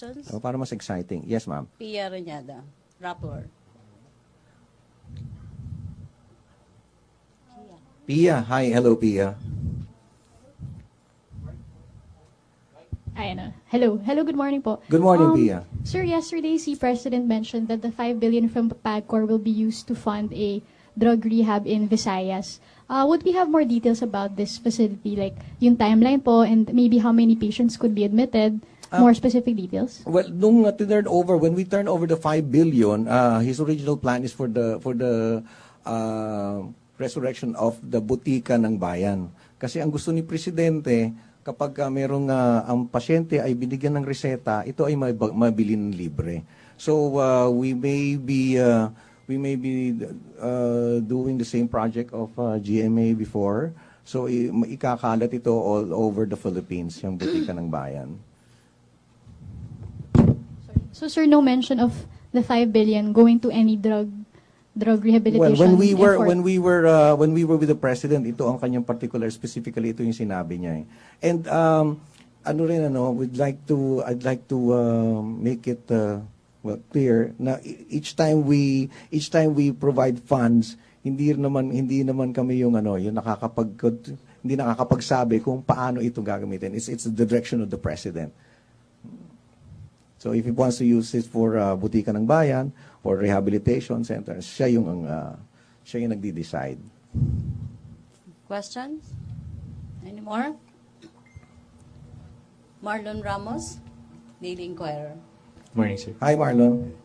questions? Para mas exciting. Yes, ma'am. Pia Reñada, Rappler. Pia. Hi. Hello, Pia. Hello. Hello, good morning po. Good morning, Pia. Sir, yesterday, si President mentioned that the 5 billion from PAGCOR will be used to fund a drug rehab in Visayas. Would we have more details about this facility, like yung timeline po, and maybe how many patients could be admitted? More specific details? Well, when we turn over the 5 billion, his original plan is for the resurrection of the butika ng bayan. Kasi ang gusto ni Presidente, kapag merong ang pasyente ay binigyan ng reseta, ito ay mabili ng libre. So we may be doing the same project of GMA before. So ikakalat ito all over the Philippines, yung butika ng bayan. So, sir, no mention of the 5 billion going to any drug rehabilitation. Well, when we were with the president, ito ang kanyang particular, specifically ito yung sinabi niya. And I'd like to make it clear na each time we provide funds, hindi naman kami yung hindi nakakapagsabi kung paano ito gagamitin. It's the direction of the president. So if he wants to use it for butika ng bayan or rehabilitation centers, siya yung nagdi-decide. Questions? Any more? Marlon Ramos, Daily Inquirer. Morning, sir. Hi, Marlon.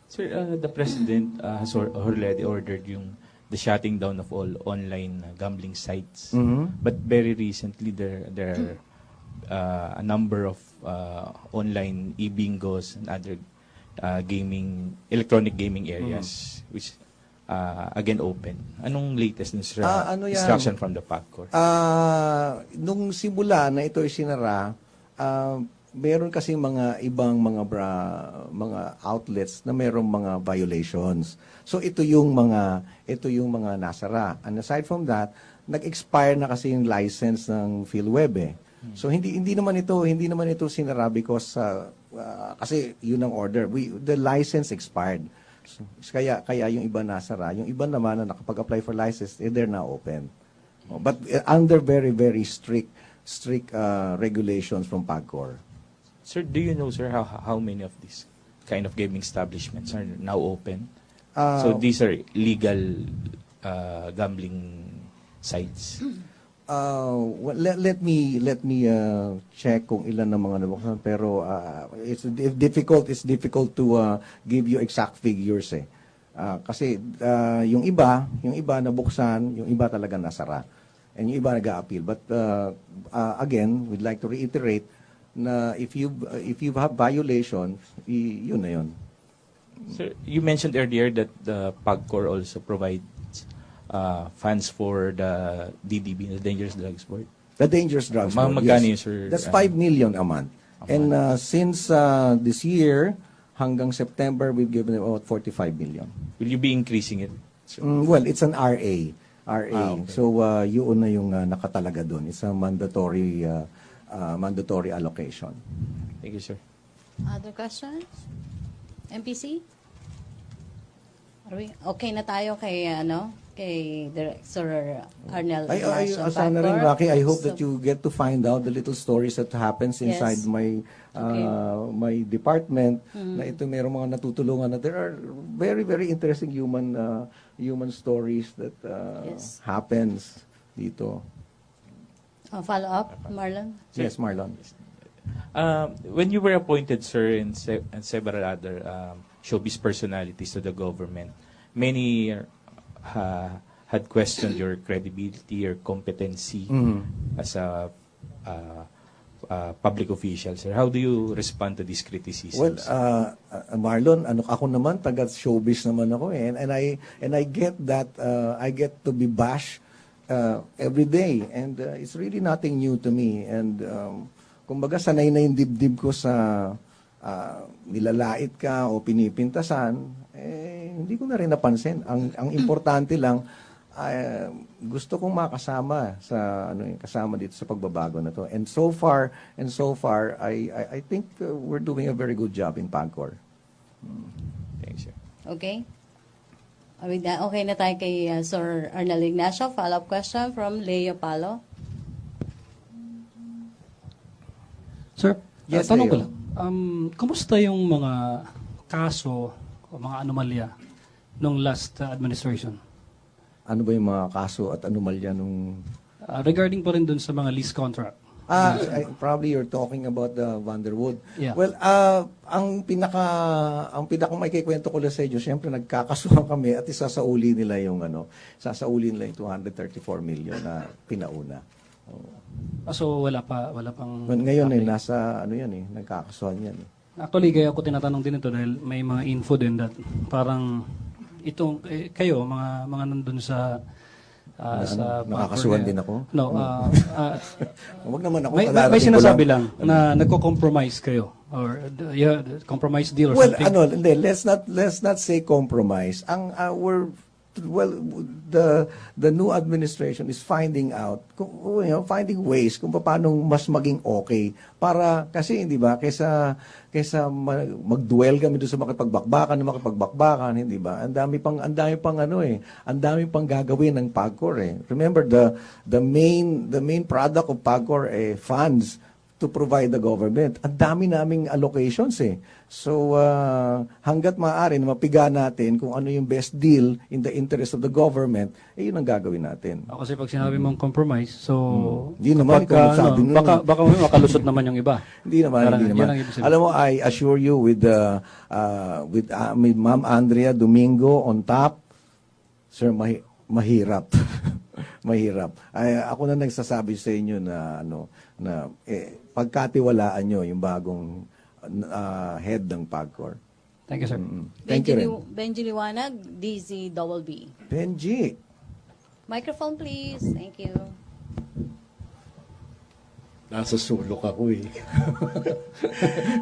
Sir, the President has already ordered the shutting down of all online gambling sites. Mm-hmm. But very recently, there are a number of online e-bingos and other electronic gaming areas, which again open. Anong latest instruction from the PAGCOR? Nung simula na ito ay sinara, meron kasi mga ibang mga outlets na merong mga violations. So ito yung mga nasara. And aside from that, nag-expire na kasi yung license ng PhilWeb. So hindi naman ito sinara because kasi yun ang order. The license expired. So, kaya yung iba nasara, yung iba naman na nakapag-apply for license, they're now open. But under very very strict regulations from PAGCOR. Sir, do you know, sir, how many of these kind of gaming establishments are now open? So these are legal gambling sites. Let me check kung ilan ng mga nabuksan, pero it's difficult to give you exact figures kasi yung iba nabuksan, yung iba talaga nasara, and yung iba nag-a-appeal. But again, we'd like to reiterate na if you have violations, yun na yun. Sir, you mentioned earlier that the PAGCOR also provides funds for the DDB, the Dangerous Drugs Board. The Dangerous Drugs Board, magkano yes. sir? That's 5 million a month. And since this year, hanggang September, we've given about 45 million. Will you be increasing it? Well, it's an RA. Okay. So, yun na yung nakatalaga doon. It's a mandatory allocation. Thank you, sir. Other questions? MPC? Are we okay na tayo kay Director Arnel Ignacio? Sana rin, Rocky, I hope that you get to find out the little stories that happens inside my department. Na ito merong mga natutulungan na there are very, very interesting human stories that happens dito. Follow up, Marlon? Yes, Marlon. When you were appointed, sir, and several other showbiz personalities to the government, many had questioned your credibility or competency as a public official, sir. How do you respond to these criticisms? Well, Marlon, ako naman taga showbiz naman ako and I get that I get to be bashed every day, and it's really nothing new to me, and kumbaga sanay na yung dibdib ko sa nilalait ka o pinipintasan, hindi ko na rin napansin. Ang importante lang, gusto kong makasama sa kasama dito sa pagbabago na to. And so far I think we're doing a very good job in PAGCOR. Thanks, sir. Okay. Okay na tayo kay Sir Arnel Ignacio. Follow-up question from Leo Palo. Sir, Yes, tanong ko Leo. lang. Kumusta yung mga kaso o mga anomalya nung last administration? Ano ba yung mga kaso at anomalya nung... Regarding po rin dun sa mga lease contract. Probably you're talking about the Vanderwood. Yeah. Well, ang pinaka may kikwento ko lang sa inyo, siyempre nagkakasuhan kami at isasauli nila yung 234 million na pinauna. So wala pang... Ngayon update. nasa nagkakasuhan yan. Actually, kaya ako tinatanong din ito dahil may mga info din that parang itong kayo mga nandun sa nakakasuhan din ako? No, Huwag naman ako may kalarating ko sinasabi lang na nagko-compromise kayo or compromise deal or something. Hindi, let's not say compromise. The new administration is finding finding ways kung paano mas maging okay para kasi hindi ba kaysa magduel kami doon sa makipagbakbakan, hindi ba? Ang dami pang gagawin ng PAGCOR eh. Remember the main product of PAGCOR funds to provide the government. Ang dami naming allocations eh. So, hanggat maaari na mapiga natin kung ano yung best deal in the interest of the government, yun ang gagawin natin. Kasi pag sinabi mong compromise, so Hindi naman, kapag, kung sabi nun. baka makalusot naman yung iba. Hindi naman. Yun ang ibig sabihin. Alam mo, I assure you with Ma'am Andrea Domingo on top, sir, mahirap. Mahirap. Ako na nagsasabi sa inyo na pagkatiwalaan nyo yung bagong head ng PAGCOR. Thank you, sir. Thank you rin. Benji Liwanag, DZBB. Benji. Microphone, please. Thank you. Nasa sulok ako eh.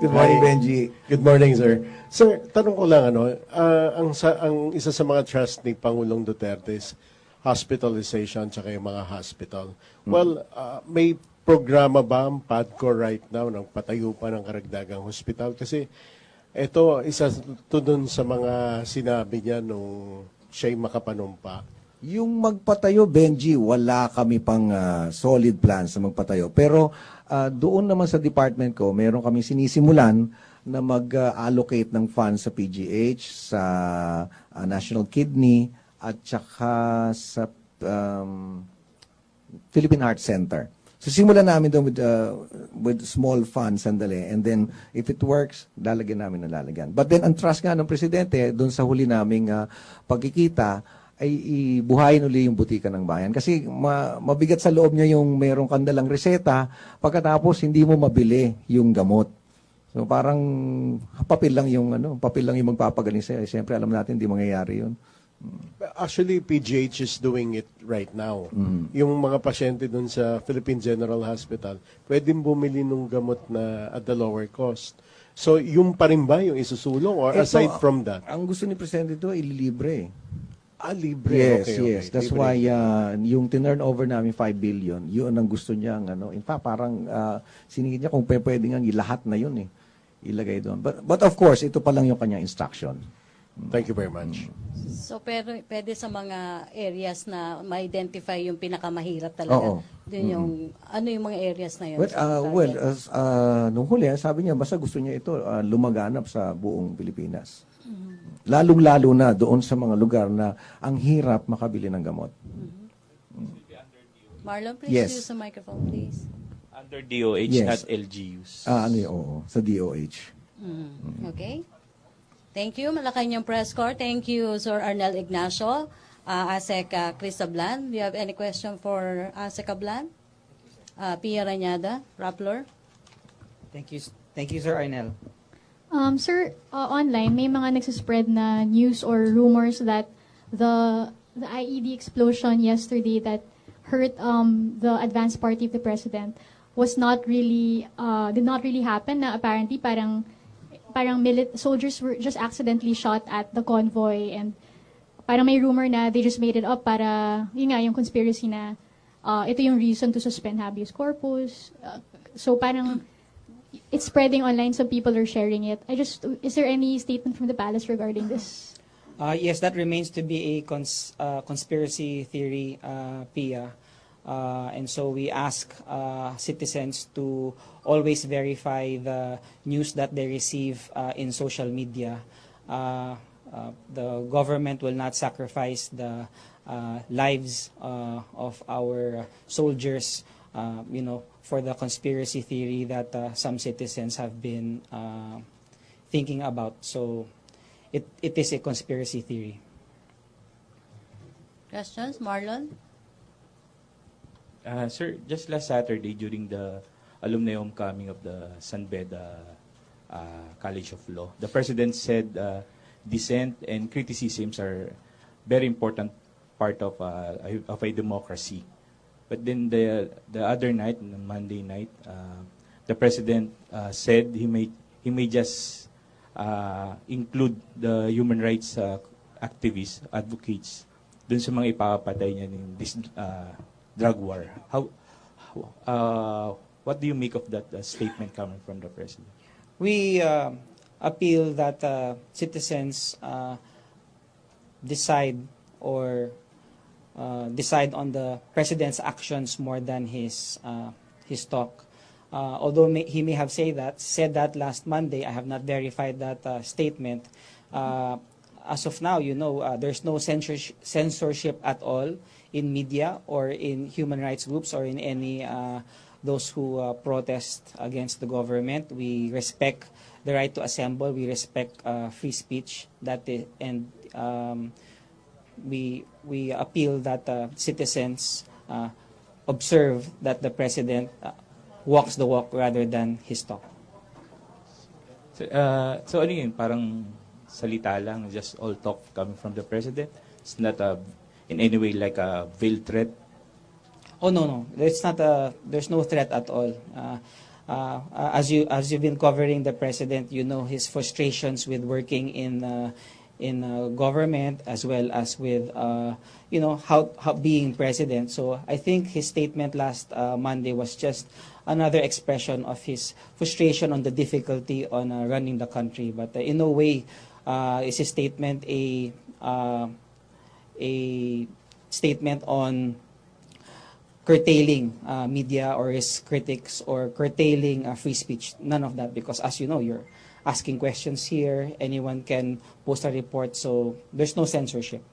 Good morning, Benji. Good morning, sir. Sir, tanong ko lang, ang isa sa mga trust ni Pangulong Duterte is hospitalization tsaka yung mga hospital. Well, may programa ba ang PAGCOR right now ng patayo pa ng karagdagang hospital? Kasi ito, isa to dun sa mga sinabi niya nung siya'y makapanumpa. Yung magpatayo, Benji, wala kami pang solid plans na magpatayo. Pero doon naman sa department ko, meron kami sinisimulan na mag-allocate ng funds sa PGH, sa National Kidney, at saka sa Philippine Heart Center. So simulan namin doon with small funds sandali, and then if it works, lalagyan namin ng lalagyan. But then ang trust nga ng presidente doon sa huli naming pagkikita ay ibuhayin uli yung butika ng bayan. Kasi mabigat sa loob niya yung merong kandalang reseta, pagkatapos hindi mo mabili yung gamot. So parang papel lang yung magpapagaling sa'yo. Siyempre alam natin hindi mangyayari yun. Actually, PGH is doing it right now. Yung mga pasyente dun sa Philippine General Hospital, pwedeng bumili ng gamot na at the lower cost. So, yung pa rin ba yung isusulong? Or aside from that? Ang gusto ni Presidente ito, ililibre. Libre. Yes, Okay. yes. That's Libre. why yung tinurn over namin 5 billion, yun ang gusto niya. In fact, parang sinigit niya kung pwede nga lahat na yun ilagay doon. But of course, ito pa lang yung kanyang instruction. Thank you very much. So, pero pwede sa mga areas na ma-identify yung pinakamahirap talaga. Oo. Dun yung, ano yung mga areas na yun? Nung huli, sabi niya, basta gusto niya ito lumaganap sa buong Pilipinas. Lalong-lalo na doon sa mga lugar na ang hirap makabili ng gamot. Marlon, please Yes. use the microphone, please. Under DOH, Yes. not LGUs. Sa DOH. Okay. Thank you. Malaking yung press corps. Thank you, Sir Arnel Ignacio. ASEC Chris Ablan. Do you have any question for ASEC Ablan? Pia Ranyada, Rappler. Thank you, Sir Arnel. Sir, online, may mga nagsispread na news or rumors that the IED explosion yesterday that hurt the advanced party of the president was not really, did not really happen, na apparently parang soldiers were just accidentally shot at the convoy, and parang may rumor na they just made it up para, yun nga, yung conspiracy na ito yung reason to suspend habeas corpus. So parang it's spreading online, some people are sharing it. Is there any statement from the palace regarding this? Yes, that remains to be a conspiracy theory, Pia. And so we ask citizens to always verify the news that they receive in social media. The government will not sacrifice the lives of our soldiers, for the conspiracy theory that some citizens have been thinking about. So it is a conspiracy theory. Questions? Marlon? Sir, just last Saturday during the alumni homecoming of the San Beda College of Law, the President said dissent and criticisms are very important part of a democracy. But then the other night, on Monday night, the President said he may just include the human rights activists, advocates, dun sa mga ipapatay niya in this drug war. What do you make of that statement coming from the President? We appeal that citizens decide on the President's actions more than his talk. Although he may have said that last Monday, I have not verified that statement. As of now, there's no censorship at all in media or in human rights groups or in any those who protest against the government. We respect the right to assemble. We respect free speech. We appeal that citizens observe that the President walks the walk rather than his talk. So ano yun? Parang salita lang, just all talk coming from the President? It's not in any way like a veiled threat? Oh, no. There's no threat at all. As you've been covering the President, you know his frustrations with working in government as well as with how being president. So I think his statement last Monday was just another expression of his frustration on the difficulty on running the country. But in no way is his statement a statement on curtailing media or his critics or curtailing free speech. None of that, because as you know, you're asking questions here. Anyone can post a report, so there's no censorship.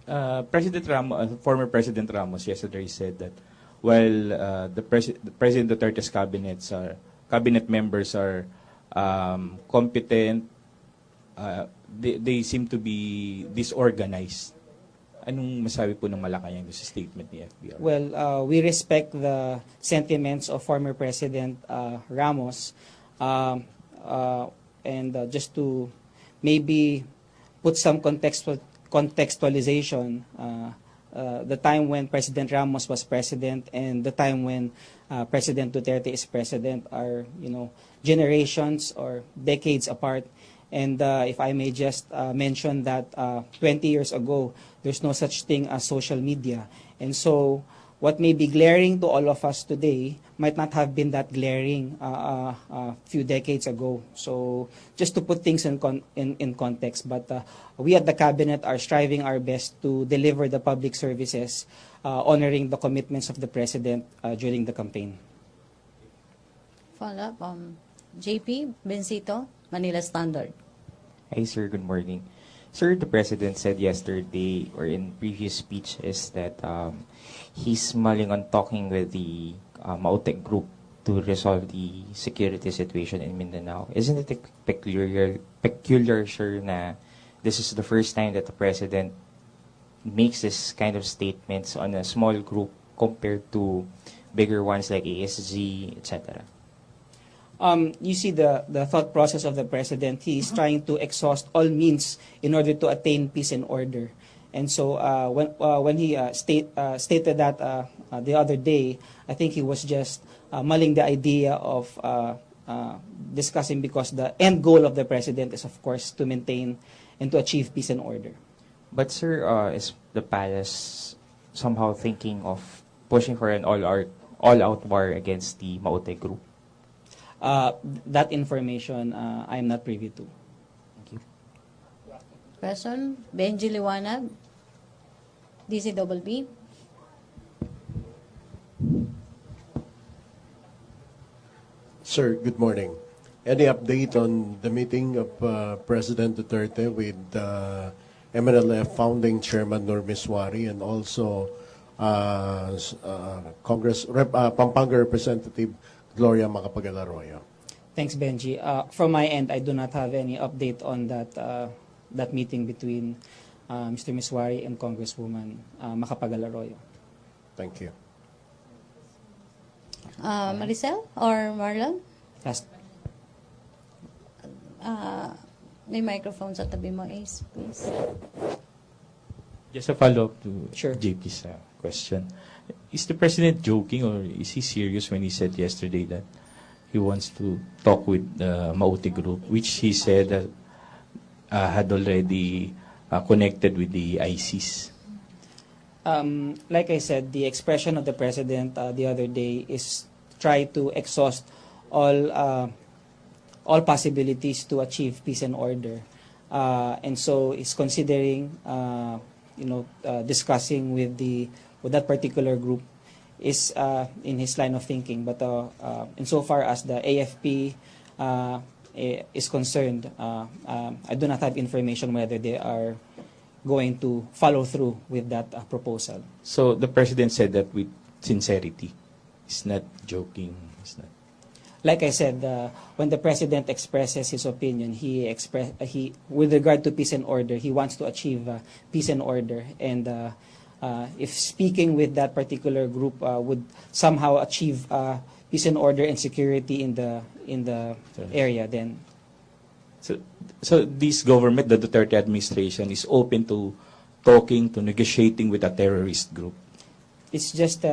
Former President Ramos yesterday said that while the President Duterte's cabinet members are competent, they seem to be disorganized. Anong masabi po ng Malacanang sa statement ni FBR? Well, we respect the sentiments of former President Ramos. And just to maybe put some contextualization, the time when President Ramos was president and the time when President Duterte is president are, generations or decades apart. And if I may just mention that 20 years ago, there's no such thing as social media. And so what may be glaring to all of us today might not have been that glaring a few decades ago. So just to put things in context, but we at the Cabinet are striving our best to deliver the public services, honoring the commitments of the President during the campaign. Follow up, JP Bencito, Manila Standard. Hi, sir. Good morning. Sir, the President said yesterday or in previous speeches that he's mulling on talking with the Mautec group to resolve the security situation in Mindanao. Isn't it peculiar, sir, na this is the first time that the President makes this kind of statements on a small group compared to bigger ones like ASG, etc.? You see the thought process of the President. He is trying to exhaust all means in order to attain peace and order. And so when he stated that the other day, I think he was just mulling the idea of discussing, because the end goal of the President is, of course, to maintain and to achieve peace and order. But sir, is the palace somehow thinking of pushing for an all-out war against the Maute group? That information I am not privy to. Thank you. Question? Benji Liwanag, DCBB. Sir, good morning. Any update on the meeting of President Duterte with MNLF founding chairman Nur Miswari and also Pampanga Representative Gloria Macapagal-Arroyo? Thanks, Benji. From my end, I do not have any update on that meeting between Mr. Miswari and Congresswoman Macapagal-Arroyo. Thank you. Maricel or Marlon? Last. May microphone sa tabi mo, Ace, please. Just a follow-up to Sure. JP's question. Is the president joking or is he serious when he said yesterday that he wants to talk with the Maute group, which he said had already connected with the ISIS? Like I said, the expression of the president the other day is try to exhaust all possibilities to achieve peace and order, and so is considering, discussing with that particular group is in his line of thinking. But insofar as the AFP is concerned, I do not have information whether they are going to follow through with that proposal. So the president said that with sincerity. He's not joking. He's not. Like I said, when the president expresses his opinion, he with regard to peace and order, he wants to achieve peace and order. And if speaking with that particular group would somehow achieve peace and order and security in the area, then. So this government, the Duterte administration, is open to talking, to negotiating with a terrorist group. It's just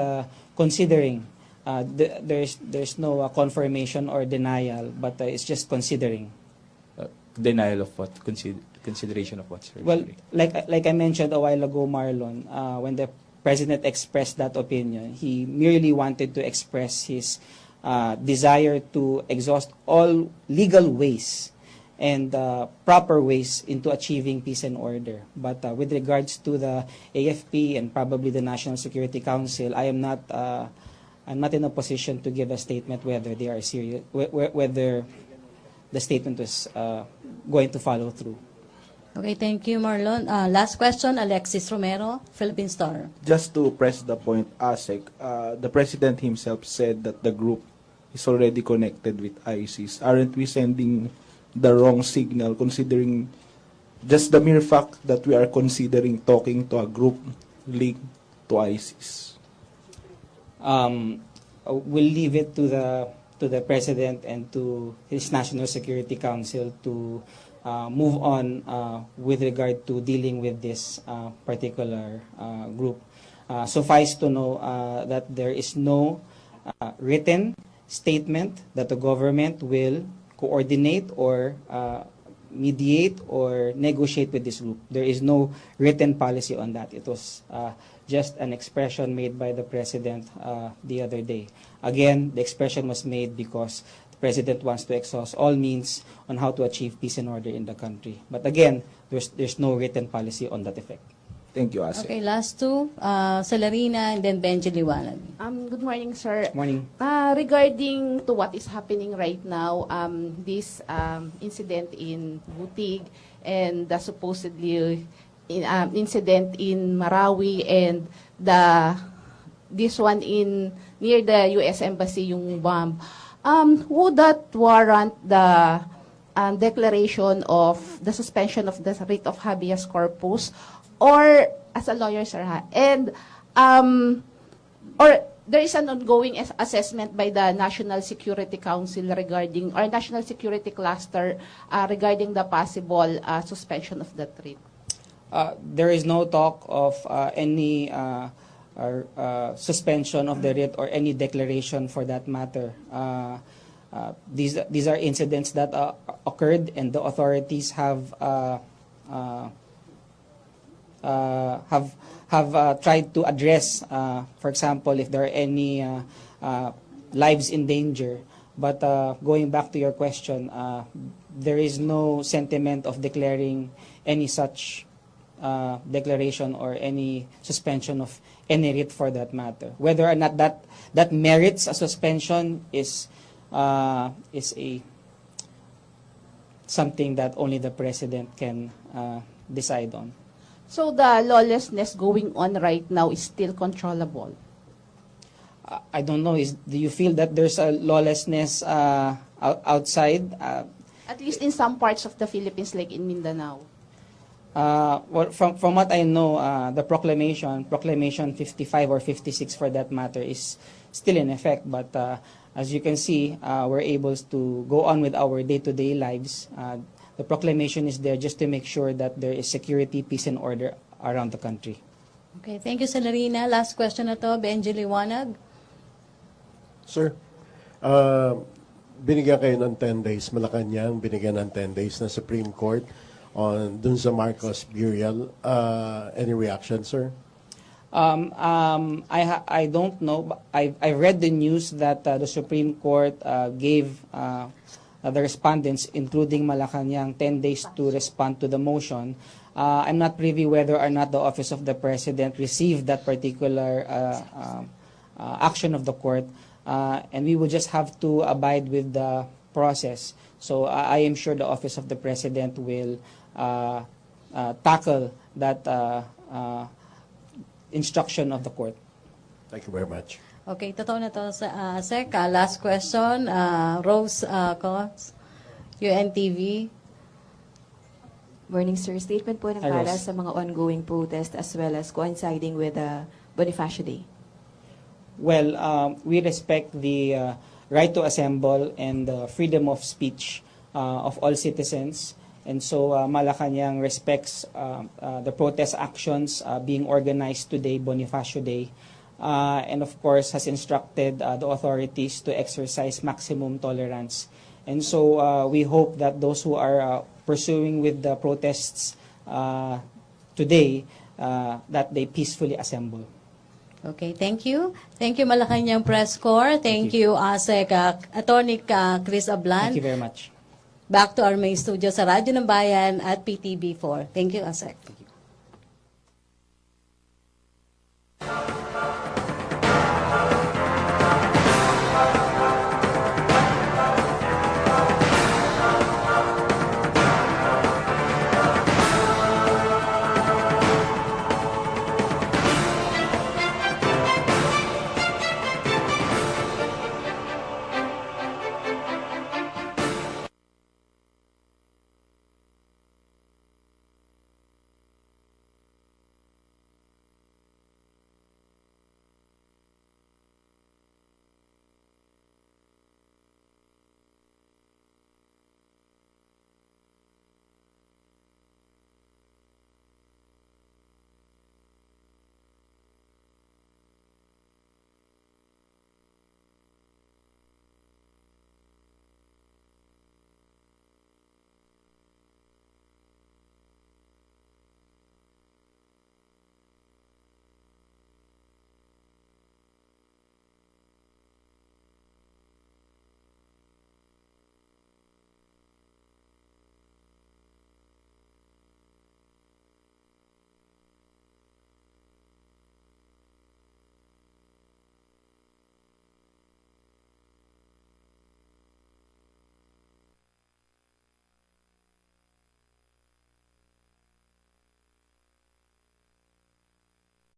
considering. There's no confirmation or denial, but it's just considering. Denial of what? Consideration of what, sir? Well, like I mentioned a while ago, Marlon, when the president expressed that opinion, he merely wanted to express his desire to exhaust all legal ways and proper ways into achieving peace and order. But with regards to the AFP and probably the National Security Council, I'm not in a position to give a statement whether they are serious, whether the statement was going to follow through. Okay, thank you, Marlon. Last question, Alexis Romero, Philippine Star. Just to press the point, ASEC, the president himself said that the group is already connected with ISIS. Aren't we sending the wrong signal considering just the mere fact that we are considering talking to a group linked to ISIS? We'll leave it to the president and to his National Security Council to move on with regard to dealing with this particular group. Suffice to know that there is no written statement that the government will coordinate or mediate or negotiate with this group. There is no written policy on that. It was just an expression made by the president the other day. Again, the expression was made because the president wants to exhaust all means on how to achieve peace and order in the country. But again, there's no written policy on that effect. Thank you, ASEC. Okay, last two, Celerina and then Benji Liwanag. Good morning, sir. Morning. Regarding to what is happening right now, this incident in Butig and the supposedly incident in Marawi and this one in near the U.S. Embassy, yung bomb, would that warrant the declaration of the suspension of the writ of habeas corpus? Or as a lawyer, sir, and or there is an ongoing assessment by the National Security Council regarding, or National Security Cluster regarding the possible suspension of that writ. There is no talk of any suspension of the writ or any declaration for that matter. These are incidents that occurred, and the authorities have tried to address, for example, if there are any lives in danger. But going back to your question, there is no sentiment of declaring any such declaration or any suspension of any writ for that matter. Whether or not that merits a suspension is something that only the president can decide on. So the lawlessness going on right now is still controllable? I don't know. Do you feel that there's a lawlessness outside? At least in some parts of the Philippines, like in Mindanao. Well, from what I know, the Proclamation 55 or 56 for that matter, is still in effect. But as you can see, we're able to go on with our day-to-day lives. The proclamation is there just to make sure that there is security, peace, and order around the country. Okay, thank you, Selarina. Last question na to, Benji Liwanag. Sir, binigyan kayo ng 10 days, Malacanang binigyan ng 10 days na Supreme Court on dun sa Marcos burial. Any reaction, sir? I don't know. I read the news that the Supreme Court gave the respondents, including Malacanang, 10 days to respond to the motion. I'm not privy whether or not the Office of the President received that particular action of the court, and we will just have to abide with the process. So I am sure the Office of the President will tackle that instruction of the court. Thank you very much. Okay, totoo na to sa Sec. Last question, Rose Cos, UNTV. Morning, sir. Statement po ng Hi, para Rose. sa mga ongoing protest as well as coinciding with Bonifacio Day. Well, we respect the right to assemble and the freedom of speech of all citizens. And so Malacanang respects the protest actions being organized today, Bonifacio Day, and of course has instructed the authorities to exercise maximum tolerance. And so we hope that those who are pursuing with the protests today, that they peacefully assemble. Okay, thank you. Thank you, Malacanang Press Corps. Thank you, ASEC, Attorney Chris Ablan. Thank you very much. Back to our main studio sa Radyo ng Bayan at PTB4. Thank you, ASEC.